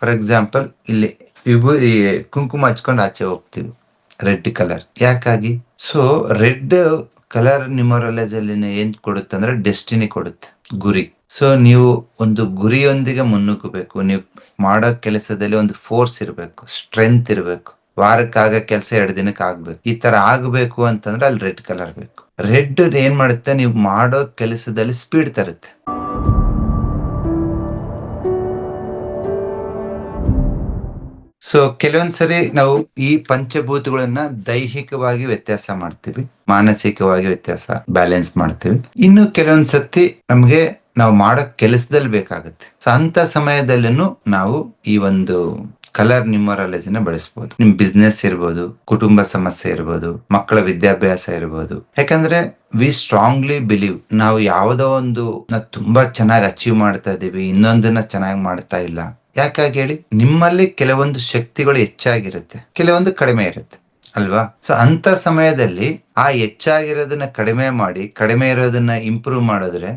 For example ಇಲ್ಲಿ ಈ ಕುಂಕುಮ ಹಚ್ಕೊಂಡು ಆಚೆ ಹೋಗ್ತೀವಿ, ರೆಡ್ ಕಲರ್ ಯಾಕಾಗಿ? ಸೊ ರೆಡ್ ಕಲರ್ ನ್ಯೂಮರಾಲಜಿ ಅಲ್ಲಿ ಏನ್ ಕೊಡುತ್ತೆ ಅಂದ್ರೆ ಡೆಸ್ಟಿನಿ ಕೊಡುತ್ತೆ, ಗುರಿ. ಸೊ ನೀವು ಒಂದು ಗುರಿಯೊಂದಿಗೆ ಮುನ್ನುಗ್ಗಬೇಕು. ನೀವು ಮಾಡೋ ಕೆಲಸದಲ್ಲಿ ಒಂದು ಫೋರ್ಸ್ ಇರಬೇಕು, ಸ್ಟ್ರೆಂತ್ ಇರಬೇಕು. ವಾರಕ್ಕಾಗ ಕೆಲಸ 2 ದಿನಕ್ಕೆ ಆಗ್ಬೇಕು. ಈ ತರ ಆಗ್ಬೇಕು ಅಂತಂದ್ರೆ ಅಲ್ಲಿ ರೆಡ್ ಕಲರ್ ಬೇಕು. ರೆಡ್ ಏನ್ ಮಾಡುತ್ತೆ, ನೀವು ಮಾಡೋ ಕೆಲಸದಲ್ಲಿ ಸ್ಪೀಡ್ ತರುತ್ತೆ. ಸೊ ಕೆಲವೊಂದ್ಸರಿ ನಾವು ಈ ಪಂಚಭೂತಗಳನ್ನ ದೈಹಿಕವಾಗಿ ವ್ಯತ್ಯಾಸ ಮಾಡ್ತೀವಿ, ಮಾನಸಿಕವಾಗಿ ವ್ಯತ್ಯಾಸ ಬ್ಯಾಲೆನ್ಸ್ ಮಾಡ್ತೀವಿ. ಇನ್ನು ಕೆಲವೊಂದ್ಸತಿ ನಮ್ಗೆ ನಾವು ಮಾಡೋ ಕೆಲಸದಲ್ಲಿ ಬೇಕಾಗುತ್ತೆ. ಸೊ ಅಂತ ಸಮಯದಲ್ಲೂ ನಾವು ಈ ಒಂದು ಕಲರ್ ನ್ಯೂಮರಾಲಜಿನ ಬಳಸಬಹುದು. ನಿಮ್ ಬಿಸ್ನೆಸ್ ಇರ್ಬೋದು, ಕುಟುಂಬ ಸಮಸ್ಯೆ ಇರ್ಬೋದು, ಮಕ್ಕಳ ವಿದ್ಯಾಭ್ಯಾಸ ಇರ್ಬೋದು. ಯಾಕಂದ್ರೆ ವಿ ಸ್ಟ್ರಾಂಗ್ಲಿ ಬಿಲೀವ್, ನಾವು ಯಾವುದೋ ಒಂದು ತುಂಬಾ ಚೆನ್ನಾಗಿ ಅಚೀವ್ ಮಾಡ್ತಾ ಇದೀವಿ, ಇನ್ನೊಂದನ್ನ ಚೆನ್ನಾಗಿ ಮಾಡ್ತಾ ಇಲ್ಲ. ಯಾಕಾಗಿ ಹೇಳಿ? ನಿಮ್ಮಲ್ಲಿ ಕೆಲವೊಂದು ಶಕ್ತಿಗಳು ಹೆಚ್ಚಾಗಿರುತ್ತೆ, ಕೆಲವೊಂದು ಕಡಿಮೆ ಇರುತ್ತೆ ಅಲ್ವಾ? ಸೊ ಅಂತ ಸಮಯದಲ್ಲಿ ಆ ಹೆಚ್ಚಾಗಿರೋದನ್ನ ಕಡಿಮೆ ಮಾಡಿ, ಕಡಿಮೆ ಇರೋದನ್ನ ಇಂಪ್ರೂವ್ ಮಾಡಿದ್ರೆ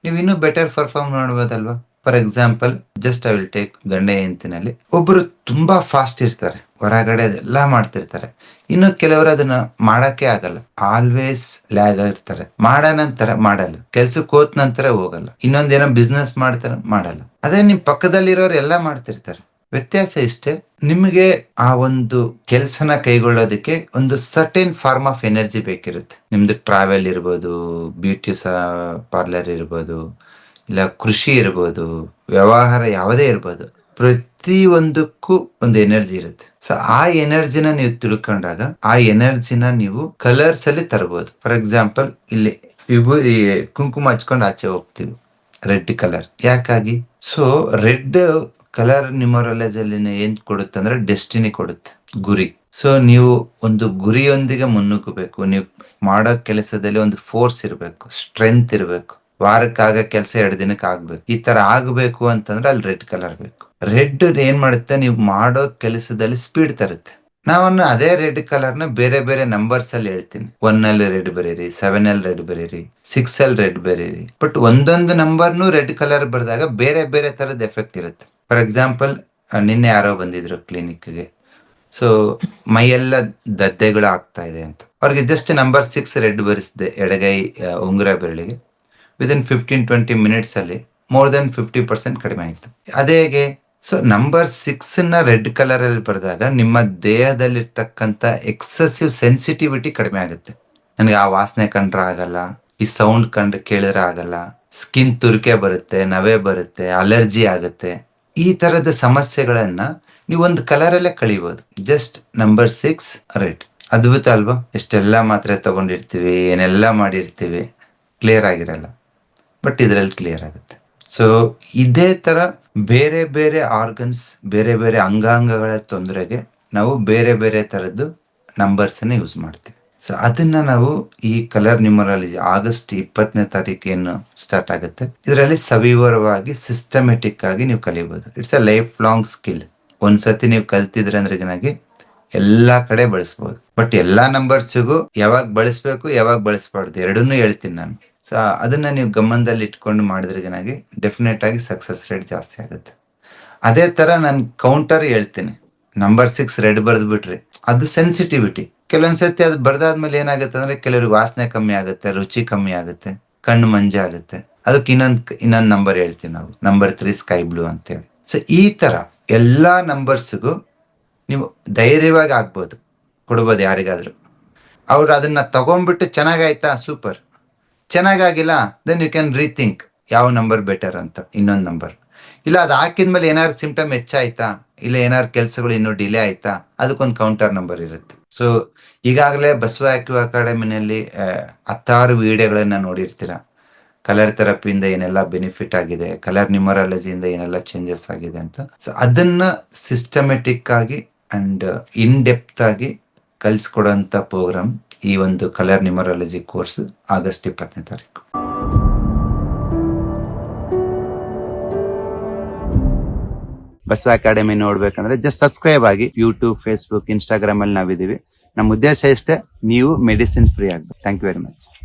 ನೀವು ಇನ್ನೂ ಬೆಟರ್ ಪರ್ಫಾರ್ಮ್ ಮಾಡ್ಬೋದಲ್ವಾ? For example, just I will take ಗಂಡ ಹೆಂಡತಿನಲ್ಲಿ ಒಬ್ರು ತುಂಬಾ ಫಾಸ್ಟ್ ಇರ್ತಾರೆ, ಹೊರಗಡೆ ಅದೆಲ್ಲ ಮಾಡ್ತಿರ್ತಾರೆ. ಇನ್ನು ಕೆಲವರು ಅದನ್ನ ಮಾಡಕ್ಕೆ ಆಗಲ್ಲ, ಆಲ್ವೇಸ್ ಲ್ಯಾಗ್ ಆಗಿರ್ತಾರೆ. ನಂತರ ಮಾಡಲ್ಲ, ಕೆಲ್ಸಕ್ಕೆ ಹೋದ ನಂತರ ಹೋಗಲ್ಲ, ಇನ್ನೊಂದೇನೋ ಬಿಸ್ನೆಸ್ ಮಾಡ್ತಾರೆ, ಮಾಡಲ್ಲ. ಅದೇ ನಿಮ್ ಪಕ್ಕದಲ್ಲಿರೋರು ಎಲ್ಲ ಮಾಡ್ತಿರ್ತಾರೆ. ವ್ಯತ್ಯಾಸ ಇಷ್ಟೇ, ನಿಮಗೆ ಆ ಒಂದು ಕೆಲ್ಸನ ಕೈಗೊಳ್ಳೋದಕ್ಕೆ ಒಂದು ಸರ್ಟೇನ್ ಫಾರ್ಮ್ ಆಫ್ ಎನರ್ಜಿ ಬೇಕಿರುತ್ತೆ. ನಿಮ್ದು ಟ್ರಾವೆಲ್ ಇರ್ಬೋದು, ಬ್ಯೂಟಿ ಪಾರ್ಲರ್ ಇರ್ಬೋದು, ಇಲ್ಲ ಕೃಷಿ ಇರ್ಬೋದು, ವ್ಯವಹಾರ ಯಾವುದೇ ಇರ್ಬೋದು, ಪ್ರತಿ ಒಂದಕ್ಕೂ ಒಂದು ಎನರ್ಜಿ ಇರುತ್ತೆ. ಸೊ ಆ ಎನರ್ಜಿನ ನೀವು ತಿಳ್ಕೊಂಡಾಗ ಆ ಎನರ್ಜಿನ ನೀವು ಕಲರ್ಸ್ ಅಲ್ಲಿ ತರಬಹುದು. ಫಾರ್ ಎಕ್ಸಾಂಪಲ್, ಇಲ್ಲಿ ಈ ಕುಂಕುಮ ಹಚ್ಕೊಂಡು ಆಚೆ ಹೋಗ್ತೀವಿ, ರೆಡ್ ಕಲರ್ ಯಾಕಾಗಿ? ಸೊ ರೆಡ್ ಕಲರ್ ನ್ಯೂಮರಾಲಜಿ ಅಲ್ಲಿ ಏನ್ ಕೊಡುತ್ತೆ ಅಂದ್ರೆ ಡೆಸ್ಟಿನಿ ಕೊಡುತ್ತೆ, ಗುರಿ. ಸೊ ನೀವು ಒಂದು ಗುರಿಯೊಂದಿಗೆ ಮುನ್ನುಗ್ಗಬೇಕು. ನೀವು ಮಾಡೋ ಕೆಲಸದಲ್ಲಿ ಒಂದು ಫೋರ್ಸ್ ಇರಬೇಕು, ಸ್ಟ್ರೆಂತ್ ಇರಬೇಕು. ವಾರಕ್ಕಾಗ ಕೆಲಸ 2 ದಿನಕ್ಕೆ ಆಗ್ಬೇಕು. ಈ ತರ ಆಗ್ಬೇಕು ಅಂತಂದ್ರೆ ಅಲ್ಲಿ ರೆಡ್ ಕಲರ್ ಬೇಕು. ರೆಡ್ ಏನ್ ಮಾಡುತ್ತೆ, ನೀವು ಮಾಡೋ ಕೆಲಸದಲ್ಲಿ ಸ್ಪೀಡ್ ತರುತ್ತೆ. ನಾನು ಅದೇ ರೆಡ್ ಕಲರ್ ನ ಬೇರೆ ಬೇರೆ ನಂಬರ್ಸ್ ಅಲ್ಲಿ ಹೇಳ್ತೀನಿ. 1 ಅಲ್ಲಿ ರೆಡ್ ಬರೀರಿ, 7 ಅಲ್ಲಿ ರೆಡ್ ಬರೀರಿ, 6 ಅಲ್ಲಿ ರೆಡ್ ಬರೀರಿ. ಬಟ್ ಒಂದೊಂದು ನಂಬರ್ನು ರೆಡ್ ಕಲರ್ ಬರೆದಾಗ ಬೇರೆ ಬೇರೆ ತರದ ಎಫೆಕ್ಟ್ ಇರುತ್ತೆ. ಫಾರ್ ಎಕ್ಸಾಂಪಲ್, ನಿನ್ನೆ ಯಾರೋ ಬಂದಿದ್ರು ಕ್ಲಿನಿಕ್ಗೆ. ಸೊ ಮೈಯೆಲ್ಲ ದದ್ದೆಗಳು ಆಗ್ತಾ ಇದೆ ಅಂತ. ಅವ್ರಿಗೆ ಜಸ್ಟ್ ನಂಬರ್ 6 ರೆಡ್ ಬರೆಸಿದೆ ಎಡಗೈ ಉಂಗುರ ಬೆರಳಿಗೆ. ವಿದಿನ್ 15-20 ಮಿನಿಟ್ಸ್ ಅಲ್ಲಿ ಮೋರ್ ದೆನ್ 50% ಕಡಿಮೆ ಆಯ್ತು. ಅದೇ ಹೇಗೆ? ಸೊ ನಂಬರ್ 6 ನ ರೆಡ್ ಕಲರ್ ಅಲ್ಲಿ ಬರೆದಾಗ ನಿಮ್ಮ ದೇಹದಲ್ಲಿರ್ತಕ್ಕಂಥ ಎಕ್ಸೆಸಿವ್ ಸೆನ್ಸಿಟಿವಿಟಿ ಕಡಿಮೆ ಆಗುತ್ತೆ. ನನಗೆ ಆ ವಾಸನೆ ಕಂಡ್ರೆ ಆಗಲ್ಲ, ಈ ಸೌಂಡ್ ಕಂಡ್ರೆ ಕೇಳಿದ್ರೆ ಆಗಲ್ಲ, ಸ್ಕಿನ್ ತುರಿಕೆ ಬರುತ್ತೆ, ನವೆ ಬರುತ್ತೆ, ಅಲರ್ಜಿ ಆಗುತ್ತೆ. ಈ ತರದ ಸಮಸ್ಯೆಗಳನ್ನ ನೀವು ಒಂದು ಕಲರ್ ಅಲ್ಲೇ ಕಳಿಬಹುದು. Just number 6 red. ಅದ್ಭುತ ಅಲ್ವಾ? ಎಷ್ಟೆಲ್ಲಾ ಮಾತ್ರೆ ತಗೊಂಡಿರ್ತೀವಿ, ಏನೆಲ್ಲಾ ಮಾಡಿರ್ತೀವಿ, ಕ್ಲಿಯರ್ ಆಗಿರಲ್ಲ. ಬಟ್ ಇದ್ರಲ್ಲಿ ಕ್ಲಿಯರ್ ಆಗುತ್ತೆ. ಸೊ ಇದೇ ತರ ಬೇರೆ ಬೇರೆ ಆರ್ಗನ್ಸ್, ಬೇರೆ ಬೇರೆ ಅಂಗಾಂಗಗಳ ತೊಂದರೆಗೆ ನಾವು ಬೇರೆ ಬೇರೆ ತರದ್ದು ನಂಬರ್ಸ್ ಅನ್ನ ಯೂಸ್ ಮಾಡ್ತೀವಿ. ಸೊ ಅದನ್ನ ನಾವು ಈ ಕಲರ್ ನ್ಯೂಮರಾಲಜಿ ಆಗಸ್ಟ್ 20ನೇ ತಾರೀಕು ಏನು ಸ್ಟಾರ್ಟ್ ಆಗುತ್ತೆ, ಇದರಲ್ಲಿ ಸವಿವರವಾಗಿ ಸಿಸ್ಟಮೆಟಿಕ್ ಆಗಿ ನೀವು ಕಲಿಬಹುದು. It's a lifelong skill. ಒಂದ್ಸತಿ ನೀವು ಕಲ್ತಿದ್ರೆ ಅಂದ್ರೆ ಎಲ್ಲಾ ಕಡೆ ಬಳಸಬಹುದು. ಬಟ್ ಎಲ್ಲಾ ನಂಬರ್ಸ್ಗೂ ಯಾವಾಗ ಬಳಸ್ಬೇಕು, ಯಾವಾಗ ಬಳಸಬಾರ್ದು ಎರಡನ್ನೂ ಹೇಳ್ತೀನಿ ನಾನು. ಸೊ ಅದನ್ನ ನೀವು ಗಮನದಲ್ಲಿ ಇಟ್ಕೊಂಡು ಮಾಡಿದ್ರೆ ಡೆಫಿನೆಟ್ ಆಗಿ ಸಕ್ಸಸ್ ರೇಟ್ ಜಾಸ್ತಿ ಆಗುತ್ತೆ. ಅದೇ ತರ ನಾನು ಕೌಂಟರ್ ಹೇಳ್ತೀನಿ. ನಂಬರ್ 6 ರೆಡ್ ಬರೆದು ಬಿಟ್ರಿ, ಅದು ಸೆನ್ಸಿಟಿವಿಟಿ. ಕೆಲವೊಂದ್ಸತಿ ಅದು ಬರ್ದಾದ್ಮೇಲೆ ಏನಾಗುತ್ತೆ ಅಂದ್ರೆ ಕೆಲವ್ರಿಗೆ ವಾಸನೆ ಕಮ್ಮಿ ಆಗುತ್ತೆ, ರುಚಿ ಕಮ್ಮಿ ಆಗುತ್ತೆ, ಕಣ್ಣು ಮಂಜ ಆಗುತ್ತೆ. ಅದಕ್ಕೆ ಇನ್ನೊಂದು ನಂಬರ್ ಹೇಳ್ತೀವಿ ನಾವು, ನಂಬರ್ 3 ಸ್ಕೈ ಬ್ಲೂ ಅಂತೇಳಿ. ಸೊ ಈ ತರ ಎಲ್ಲಾ ನಂಬರ್ಸ್ಗೂ ನೀವು ಧೈರ್ಯವಾಗಿ ಆಗ್ಬೋದು, ಕೊಡ್ಬೋದು ಯಾರಿಗಾದ್ರೂ. ಅವ್ರು ಅದನ್ನ ತಗೊಂಡ್ಬಿಟ್ಟು ಚೆನ್ನಾಗಾಯ್ತಾ, ಸೂಪರ್. ಚೆನ್ನಾಗಾಗಿಲ್ಲ, ದೆನ್ ಯು ಕ್ಯಾನ್ ರೀಥಿಂಕ್ ಯಾವ ನಂಬರ್ ಬೆಟರ್ ಅಂತ, ಇನ್ನೊಂದು ನಂಬರ್. ಇಲ್ಲ ಅದು ಹಾಕಿದ್ಮೇಲೆ ಏನಾದ್ರು ಸಿಂಪ್ಟಮ್ ಹೆಚ್ಚಾಯ್ತಾ, ಇಲ್ಲ ಏನಾದ್ರು ಕೆಲಸಗಳು ಇನ್ನೂ ಡಿಲೇ ಆಯ್ತಾ, ಅದಕ್ಕೊಂದು ಕೌಂಟರ್ ನಂಬರ್ ಇರುತ್ತೆ. ಸೊ ಈಗಾಗಲೇ ಬಸವ ಆಕ್ಯೂ ಅಕಾಡೆಮಿನಲ್ಲಿ 10 ವಿಡಿಯೋಗಳನ್ನ ನೋಡಿರ್ತೀರ. ಕಲರ್ ಥೆರಪಿಯಿಂದ ಏನೆಲ್ಲ ಬೆನಿಫಿಟ್ ಆಗಿದೆ, ಕಲರ್ ನ್ಯೂಮರಾಲಜಿಯಿಂದ ಏನೆಲ್ಲ ಚೇಂಜಸ್ ಆಗಿದೆ ಅಂತ. ಸೊ ಅದನ್ನ ಸಿಸ್ಟಮೆಟಿಕ್ ಆಗಿ ಅಂಡ್ ಇನ್ ಡೆಪ್ತ್ ಆಗಿ ಕಲಿಸ್ಕೊಡೋಂಥ ಪ್ರೋಗ್ರಾಮ್ ಈ ಒಂದು ಕಲರ್ ನ್ಯೂಮರಾಲಜಿ ಕೋರ್ಸ್ ಆಗಸ್ಟ್ 20ನೇ ತಾರೀಕು. ಬಸವ ಅಕಾಡೆಮಿ ನೋಡ್ಬೇಕಂದ್ರೆ ಜಸ್ಟ್ ಸಬ್ಸ್ಕ್ರೈಬ್ ಆಗಿ. ಯೂಟ್ಯೂಬ್, ಫೇಸ್ಬುಕ್, ಇನ್ಸ್ಟಾಗ್ರಾಮ್ ಅಲ್ಲಿ ನಾವಿದೀವಿ. ನಮ್ಮ ಉದ್ದೇಶ ಇಷ್ಟೇ, ನೀವು ಮೆಡಿಸಿನ್ ಫ್ರೀ ಆಗ್ಬೇಕು. Thank you very much.